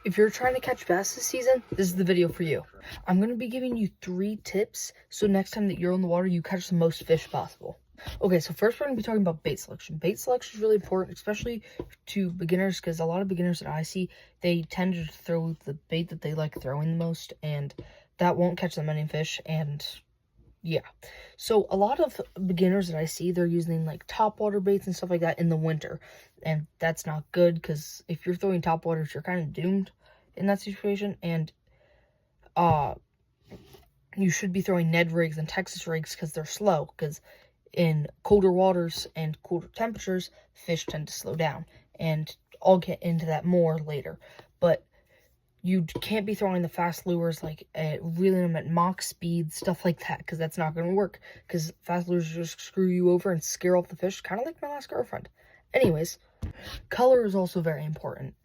If you're trying to catch bass this season, this is the video for you. I'm going to be giving you 3 tips so next time that you're on the water, you catch the most fish possible. Okay, so first we're going to be talking about bait selection. Bait selection is really important, especially to beginners, because a lot of beginners that I see, they tend to throw the bait that they like throwing the most, and that won't catch them any fish, and yeah. So a lot of beginners that I see, they're using like topwater baits and stuff like that in the winter. And that's not good because if you're throwing topwaters, you're kind of doomed in that situation. And you should be throwing Ned rigs and Texas rigs because they're slow. Because in colder waters and colder temperatures, fish tend to slow down. And I'll get into that more later. But you can't be throwing the fast lures, like reeling them at mock speed, stuff like that, because that's not going to work, because fast lures just screw you over and scare off the fish, kind of like my last girlfriend. Anyways, color is also very important,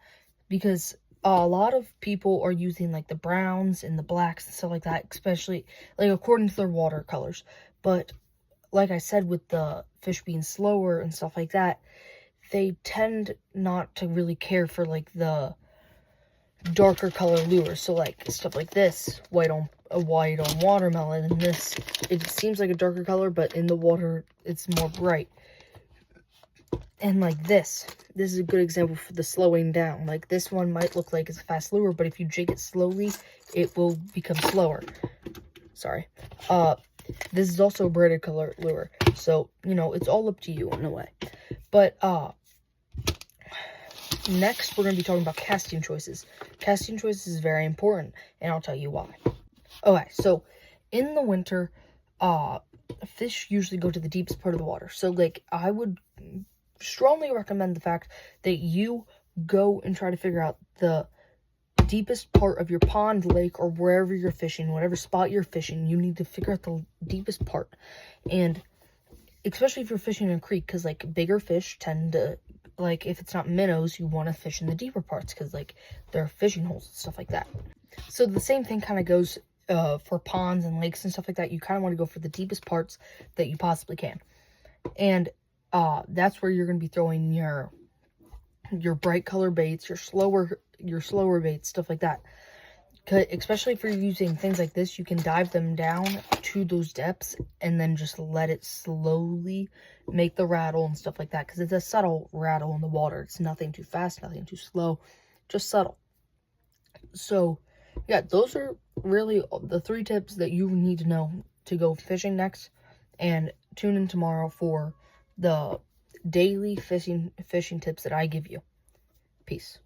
because a lot of people are using, like, the browns and the blacks and stuff like that, especially, like, according to their watercolors. But, like I said, with the fish being slower and stuff like that, they tend not to really care for, like, the darker color lures. So like stuff like this, white on watermelon, and this, it seems like a darker color, but in the water it's more bright. And like this is a good example for the slowing down. Like this one might look like it's a fast lure, but if you jig it slowly, it will become slower. Sorry. This is also a braided color lure, so you know, it's all up to you in a way. But next, we're going to be talking about casting choices. Casting choices is very important, and I'll tell you why. Okay, so in the winter, fish usually go to the deepest part of the water. So, like, I would strongly recommend the fact that you go and try to figure out the deepest part of your pond, lake, or wherever you're fishing, whatever spot you're fishing. You need to figure out the deepest part. And especially if you're fishing in a creek, because, like, bigger fish tend to, like, if it's not minnows, you want to fish in the deeper parts because, like, there are fishing holes and stuff like that. So the same thing kind of goes for ponds and lakes and stuff like that. You kind of want to go for the deepest parts that you possibly can. And that's where you're going to be throwing your bright color baits, your slower baits, stuff like that. Especially if you're using things like this, you can dive them down to those depths and then just let it slowly make the rattle and stuff like that, because it's a subtle rattle in the water. It's nothing too fast, nothing too slow, just subtle. So yeah, those are really the 3 tips that you need to know to go fishing next. And tune in tomorrow for the daily fishing tips that I give you. Peace.